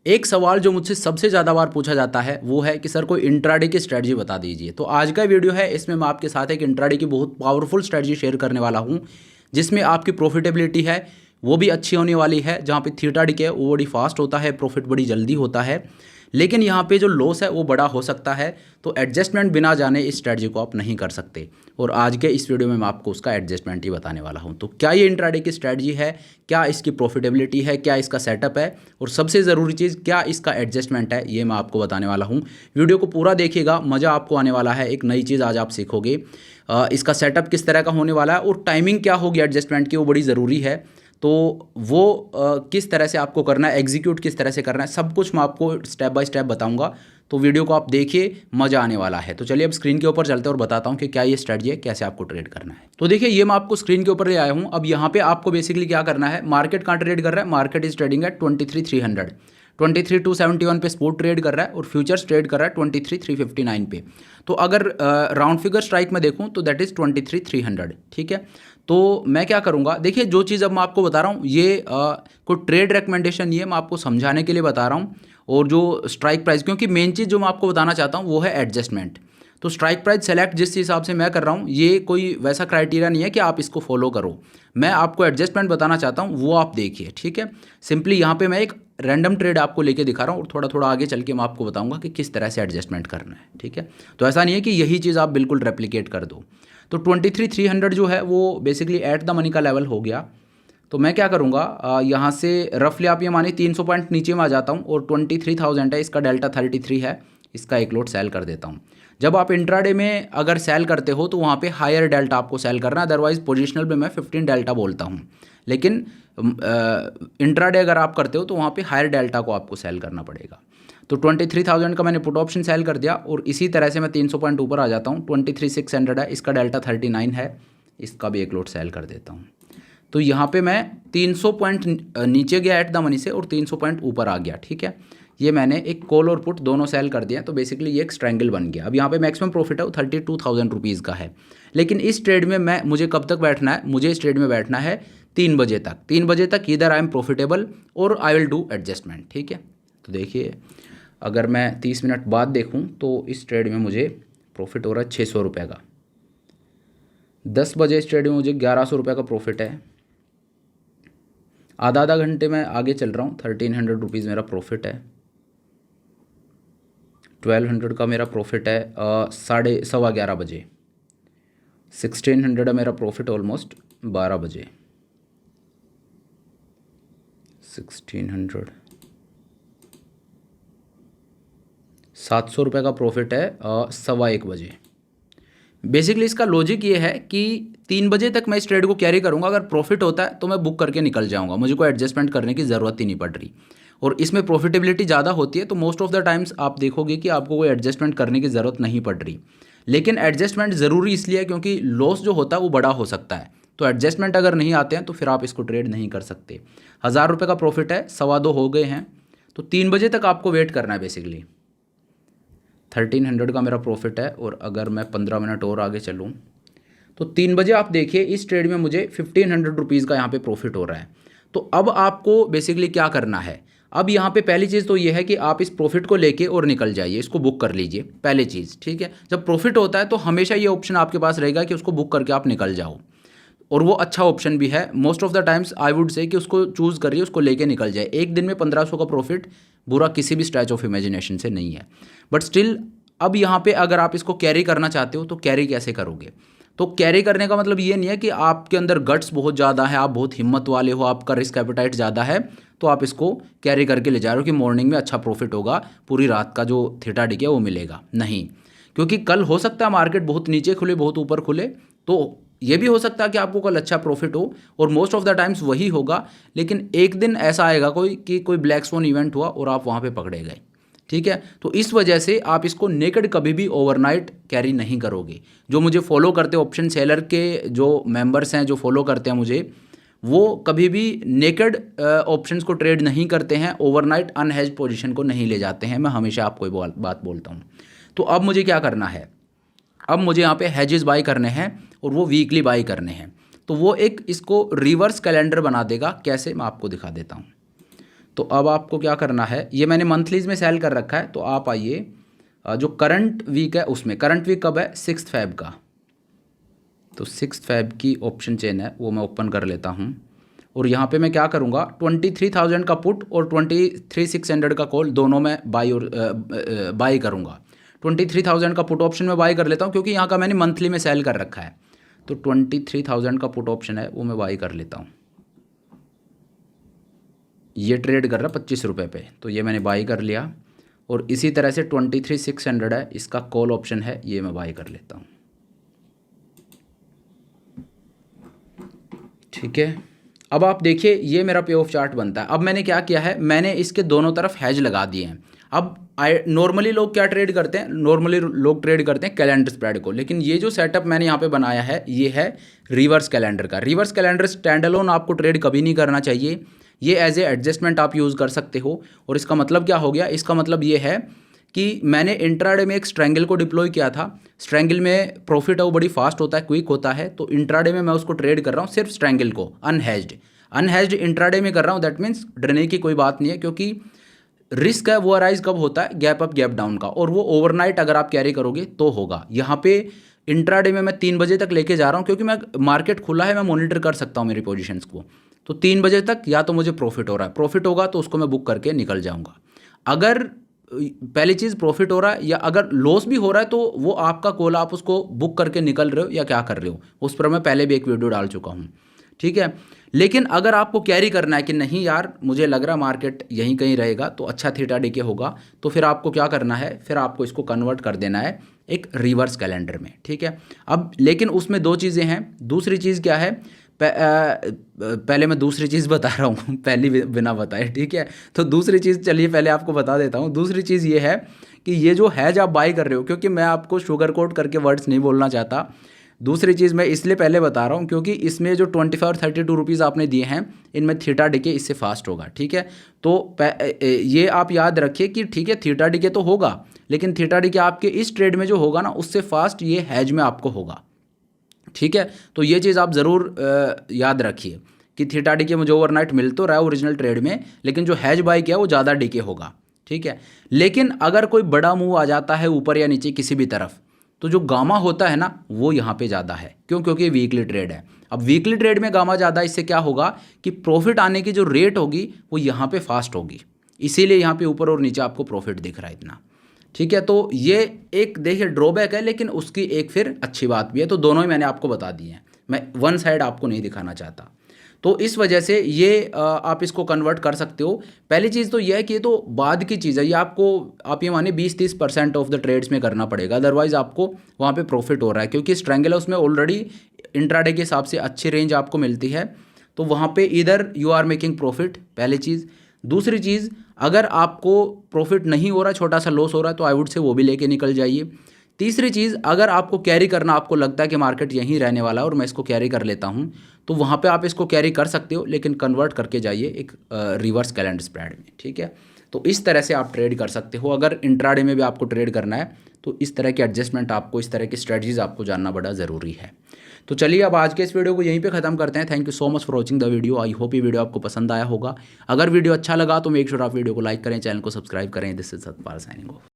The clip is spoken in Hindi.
एक सवाल जो मुझसे सबसे ज़्यादा बार पूछा जाता है वो है कि सर कोई इंट्राडे की स्ट्रेटजी बता दीजिए। तो आज का वीडियो है, इसमें मैं आपके साथ एक इंट्राडे की बहुत पावरफुल स्ट्रेटजी शेयर करने वाला हूँ, जिसमें आपकी प्रॉफिटेबिलिटी है वो भी अच्छी होने वाली है। जहाँ पे थीटा डिके है वो बड़ी फास्ट होता है, प्रॉफिट बड़ी जल्दी होता है, लेकिन यहाँ पे जो लॉस है वो बड़ा हो सकता है। तो एडजस्टमेंट बिना जाने इस स्ट्रेटजी को आप नहीं कर सकते, और आज के इस वीडियो में मैं आपको उसका एडजस्टमेंट ही बताने वाला हूँ। तो क्या ये इंट्राडे की स्ट्रेटजी है, क्या इसकी प्रॉफिटेबिलिटी है, क्या इसका सेटअप है, और सबसे ज़रूरी चीज़ क्या इसका एडजस्टमेंट है, ये मैं आपको बताने वाला हूँ। वीडियो को पूरा देखिएगा, मज़ा आपको आने वाला है। एक नई चीज़ आज आप सीखोगे। इसका सेटअप किस तरह का होने वाला है और टाइमिंग क्या होगी एडजस्टमेंट की, वो बड़ी ज़रूरी है। तो वो किस तरह से आपको करना है, एग्जीक्यूट किस तरह से करना है, सब कुछ मैं आपको स्टेप बाय स्टेप बताऊंगा। तो वीडियो को आप देखिए, मज़ा आने वाला है। तो चलिए अब स्क्रीन के ऊपर चलते हैं और बताता हूं कि क्या ये स्ट्रेटजी है, कैसे आपको ट्रेड करना है। तो देखिए, ये मैं आपको स्क्रीन के ऊपर ले आया हूं। अब यहाँ पे आपको बेसिकली क्या करना है, मार्केट कहाँ ट्रेड कर रहा है, मार्केट इज ट्रेडिंग एट 23,300, 23,271 पे स्पोर्ट ट्रेड कर रहा है, और फ्यूचर्स ट्रेड कर रहा है 23,359 पे। तो अगर राउंड फिगर स्ट्राइक में देखूं तो दैट इज़ 23,300। ठीक है, तो मैं क्या करूंगा, देखिए जो चीज़ अब मैं आपको बता रहा हूँ ये कोई ट्रेड रिकमेंडेशन नहीं है, मैं आपको समझाने के लिए बता रहा हूँ। और जो स्ट्राइक प्राइस, क्योंकि मेन चीज़ जो मैं आपको बताना चाहता हूँ वो है एडजस्टमेंट। तो स्ट्राइक प्राइस सेलेक्ट जिस हिसाब से मैं कर रहा हूँ, ये कोई वैसा क्राइटेरिया नहीं है कि आप इसको फॉलो करो। मैं आपको एडजस्टमेंट बताना चाहता हूँ, वो आप देखिए। ठीक है, सिंपली यहाँ पे मैं एक रैंडम ट्रेड आपको लेके दिखा रहा हूँ, और थोड़ा थोड़ा आगे चल के मैं आपको बताऊंगा कि किस तरह से एडजस्टमेंट करना है। ठीक है, तो ऐसा नहीं है कि यही चीज़ आप बिल्कुल रेप्लिकेट कर दो। तो 23,300 जो है वो बेसिकली एट द मनी का लेवल हो गया। तो मैं क्या करूँगा, यहाँ से रफली आप ये मानिए 300 पॉइंट नीचे में आ जाता हूँ, और 23,000 है, इसका डेल्टा 33 है, इसका एक लोट सेल कर देता हूँ। जब आप इंट्राडे में अगर सेल करते हो तो वहाँ पे हायर डेल्टा आपको सेल करना है, अदरवाइज पोजिशनल में मैं 15 डेल्टा बोलता हूँ, लेकिन इंट्राडे अगर आप करते हो तो वहाँ पे हायर डेल्टा को आपको सेल करना पड़ेगा। तो 23,000 का मैंने पुट ऑप्शन सेल कर दिया, और इसी तरह से मैं 300 पॉइंट ऊपर आ जाता हूँ। 23,600 है, इसका डेल्टा 39 है, इसका भी एक लोट सेल कर देता हूँ। तो यहाँ पे मैं 300 पॉइंट नीचे गया एट द मनी से, और 300 पॉइंट ऊपर आ गया। ठीक है, ये मैंने एक कॉल और पुट दोनों सेल कर दिया, तो बेसिकली ये एक स्ट्रैंगल बन गया। अब यहाँ पे मैक्सिमम प्रॉफिट है वो 32,000 रुपीज़ का है। लेकिन इस ट्रेड में मुझे कब तक बैठना है, मुझे इस ट्रेड में बैठना है 3 बजे तक। 3 बजे तक इधर आई एम प्रॉफिटेबल और आई विल डू एडजस्टमेंट। ठीक है, तो देखिए अगर मैं 30 मिनट बाद देखूं तो इस ट्रेड में मुझे प्रॉफिट हो रहा है 600 रुपये का। 10 बजे इस ट्रेड में मुझे 1100 रुपये का प्रॉफिट है। आधा घंटे में आगे चल रहा हूँ, 1300 रुपीज़ मेरा प्रॉफिट है। 1200 का मेरा प्रॉफिट है 11:30 बजे। 1600 है मेरा प्रॉफिट ऑलमोस्ट 12 बजे। 1600 700 रुपये का प्रॉफिट है 1:15 बजे। बेसिकली इसका लॉजिक ये है कि 3 बजे तक मैं इस ट्रेड को कैरी करूंगा। अगर प्रॉफिट होता है तो मैं बुक करके निकल जाऊंगा, मुझे कोई एडजस्टमेंट करने की ज़रूरत ही नहीं पड़ रही। और इसमें प्रॉफिटेबिलिटी ज़्यादा होती है, तो मोस्ट ऑफ द टाइम्स आप देखोगे कि आपको कोई एडजस्टमेंट करने की ज़रूरत नहीं पड़ रही। लेकिन एडजस्टमेंट ज़रूरी इसलिए है क्योंकि लॉस जो होता है वो बड़ा हो सकता है। तो एडजस्टमेंट अगर नहीं आते हैं तो फिर आप इसको ट्रेड नहीं कर सकते। 1000 रुपये का प्रॉफिट है, 2:15 हो गए हैं, तो 3 बजे तक आपको वेट करना है बेसिकली। 1300 का मेरा प्रॉफिट है, और अगर मैं 15 मिनट और आगे चलूँ तो 3 बजे आप देखिए इस ट्रेड में मुझे 1500 रुपीज़ का यहाँ पे प्रॉफिट हो रहा है। तो अब आपको बेसिकली क्या करना है, अब यहाँ पे पहली चीज़ तो ये है कि आप इस प्रॉफिट को लेके और निकल जाइए, इसको बुक कर लीजिए पहली चीज़। ठीक है, जब प्रॉफिट होता है तो हमेशा ये ऑप्शन आपके पास रहेगा कि उसको बुक करके आप निकल जाओ, और वो अच्छा ऑप्शन भी है। Most of the times I would say कि उसको चूज़ करिए, उसको लेके निकल जाए। एक दिन में 1500 का प्रॉफिट बुरा किसी भी स्ट्रेच ऑफ इमेजिनेशन से नहीं है, बट स्टिल अब यहाँ पे अगर आप इसको कैरी करना चाहते हो तो कैरी कैसे करोगे। तो कैरी करने का मतलब ये नहीं है कि आपके अंदर गट्स बहुत ज़्यादा है, आप बहुत हिम्मत वाले हो, आपका रिस्क एपेटाइट ज़्यादा है, तो आप इसको कैरी करके ले जा रहे हो कि मॉर्निंग में अच्छा प्रॉफिट होगा, पूरी रात का जो थीटा डिके वो मिलेगा। नहीं, क्योंकि कल हो सकता है मार्केट बहुत नीचे खुले, बहुत ऊपर खुले, तो ये भी हो सकता है कि आपको कल अच्छा प्रॉफिट हो, और मोस्ट ऑफ द टाइम्स वही होगा। लेकिन एक दिन ऐसा आएगा कोई ब्लैक स्वॉन इवेंट हुआ और आप वहाँ पे पकड़े गए। ठीक है, तो इस वजह से आप इसको नेकेड कभी भी ओवरनाइट कैरी नहीं करोगे। जो मुझे फॉलो करते हैं, ऑप्शन सेलर के जो मेंबर्स हैं जो फॉलो करते हैं मुझे, वो कभी भी नेकेड ऑप्शंस को ट्रेड नहीं करते हैं, ओवरनाइट अनहेज पोजीशन को नहीं ले जाते हैं। मैं हमेशा आपको ये बात बोलता हूँ। तो अब मुझे क्या करना है, अब मुझे यहाँ पे हेजेस बाई करने हैं, और वो वीकली बाई करने हैं। तो वो एक इसको रिवर्स कैलेंडर बना देगा। कैसे, मैं आपको दिखा देता हूँ। तो अब आपको क्या करना है, ये मैंने मंथलीज में सेल कर रखा है, तो आप आइए जो करंट वीक है उसमें, करंट वीक कब है, 6 फेब का, तो 6 फेब की ऑप्शन चेन है वो मैं ओपन कर लेता हूँ और यहाँ पे मैं क्या करूँगा 23,000 का पुट और 23,600 का कॉल दोनों में बाई और बाई करूँगा। 23,000 का पुट ऑप्शन में बाई कर लेता हूँ क्योंकि यहाँ का मैंने मंथली में सेल कर रखा है, तो 23,000 का पुट ऑप्शन है वो मैं बाई कर लेता हूँ। ये ट्रेड कर रहा 25 रुपये पे, तो ये मैंने बाई कर लिया और इसी तरह से 23,600 है, इसका कॉल ऑप्शन है, ये मैं बाई कर लेता हूँ। ठीक है, अब आप देखिए ये मेरा पे ऑफ चार्ट बनता है। अब मैंने क्या किया है, मैंने इसके दोनों तरफ हैज लगा दिए हैं। अब नॉर्मली लोग क्या ट्रेड करते हैं, नॉर्मली लोग ट्रेड करते हैं कैलेंडर स्प्रेड को, लेकिन ये जो सेटअप मैंने यहाँ पे बनाया है ये है रिवर्स कैलेंडर का। रिवर्स कैलेंडर स्टैंड अलोन आपको ट्रेड कभी नहीं करना चाहिए, ये एज ए एडजस्टमेंट आप यूज़ कर सकते हो। और इसका मतलब क्या हो गया, इसका मतलब ये है कि मैंने इंट्राडे में एक स्ट्रैंगल को डिप्लॉय किया था। स्ट्रैंगल में प्रॉफिट है वो बड़ी फास्ट होता है, क्विक होता है, तो इंट्राडे में मैं उसको ट्रेड कर रहा हूँ सिर्फ स्ट्रैंगल को, अनहेज्ड इंट्राडे में कर रहा हूँ। दैट मीन्स डरने की कोई बात नहीं है, क्योंकि रिस्क है वो अराइज कब होता है, गैप अप गैप डाउन का, और वो ओवरनाइट अगर आप कैरी करोगे तो होगा। यहाँ पे इंट्राडे में मैं 3 बजे तक लेके जा रहा हूँ क्योंकि मैं मार्केट खुला है, मैं मॉनिटर कर सकता हूँ मेरी पोजीशंस को, तो 3 बजे तक या तो मुझे प्रॉफिट हो रहा है, प्रॉफिट होगा तो उसको मैं बुक करके निकल जाऊँगा। अगर पहली चीज़ प्रॉफिट हो रहा है या अगर लॉस भी हो रहा है तो वो आपका कॉल, आप उसको बुक करके निकल रहे हो या क्या कर रहे हो, उस पर मैं पहले भी एक वीडियो डाल चुका हूँ। ठीक है, लेकिन अगर आपको कैरी करना है कि नहीं यार मुझे लग रहा मार्केट यहीं कहीं रहेगा तो अच्छा थीटा डीके होगा, तो फिर आपको क्या करना है, फिर आपको इसको कन्वर्ट कर देना है एक रिवर्स कैलेंडर में। ठीक है, अब लेकिन उसमें 2 चीज़ें हैं। दूसरी चीज़ क्या है, पहले मैं दूसरी चीज़ बता रहा हूँ पहली बिना बताए। ठीक है, तो दूसरी चीज़ चलिए पहले आपको बता देता हूँ। दूसरी चीज़ ये है कि ये जो हैज आप बाई कर रहे हो, क्योंकि मैं आपको शुगर कोट करके वर्ड्स नहीं बोलना चाहता। दूसरी चीज़ मैं इसलिए पहले बता रहा हूँ क्योंकि इसमें जो 25 और 32 रुपीज़ आपने दिए हैं इनमें थीटा डीके इससे फास्ट होगा। ठीक है, तो ये आप याद रखिए कि ठीक है थीटा डीके तो होगा, लेकिन थीटा डीके आपके इस ट्रेड में जो होगा ना उससे फास्ट ये हैज में आपको होगा। ठीक है, तो ये चीज़ आप ज़रूर याद रखिए कि थीटा डीके मुझे ओवरनाइट मिल तो रहा है ओरिजिनल ट्रेड में, लेकिन जो हैज बाई किया वो ज़्यादा डीके होगा। ठीक है, लेकिन अगर कोई बड़ा मूव आ जाता है ऊपर या नीचे किसी भी तरफ, तो जो गामा होता है ना वो यहाँ पे ज़्यादा है। क्यों? क्योंकि वीकली ट्रेड है। अब वीकली ट्रेड में गामा ज़्यादा, इससे क्या होगा कि प्रॉफिट आने की जो रेट होगी वो यहाँ पे फास्ट होगी, इसीलिए यहाँ पे ऊपर और नीचे आपको प्रॉफिट दिख रहा है इतना। ठीक है, तो ये एक देखिए ड्रॉबैक है, लेकिन उसकी एक फिर अच्छी बात भी है। तो दोनों ही मैंने आपको बता दिए हैं, मैं वन साइड आपको नहीं दिखाना चाहता। तो इस वजह से ये आप इसको कन्वर्ट कर सकते हो। पहली चीज़ तो ये है कि ये तो बाद की चीज़ है, ये आपको आप ये माने 20-30% ऑफ द ट्रेड्स में करना पड़ेगा, अदरवाइज़ आपको वहाँ पे प्रॉफिट हो रहा है, क्योंकि स्ट्रैंगल है उसमें ऑलरेडी इंट्राडे के हिसाब से अच्छी रेंज आपको मिलती है, तो वहाँ पे इधर यू आर मेकिंग प्रॉफिट, पहली चीज़। दूसरी चीज़, अगर आपको प्रॉफिट नहीं हो रहा है, छोटा सा लॉस हो रहा है, तो आई वुड से वो भी लेके निकल जाइए। तीसरी चीज़, अगर आपको कैरी करना, आपको लगता है कि मार्केट यहीं रहने वाला है और मैं इसको कैरी कर लेता हूँ, तो वहाँ पे आप इसको कैरी कर सकते हो, लेकिन कन्वर्ट करके जाइए एक रिवर्स कैलेंडर स्प्रेड में। ठीक है, तो इस तरह से आप ट्रेड कर सकते हो। अगर इंट्राडे में भी आपको ट्रेड करना है तो इस तरह के एडजस्टमेंट आपको, इस तरह की स्ट्रेटजीज आपको जानना बड़ा ज़रूरी है। तो चलिए अब आज के इस वीडियो को यहीं पे ख़त्म करते हैं। Thank you so much for watching the video. I hope ये वीडियो आपको पसंद आया होगा। अगर वीडियो अच्छा लगा तो मेक श्योर आप वीडियो को लाइक करें, चैनल को सब्सक्राइब करें। This is Satpal signing off.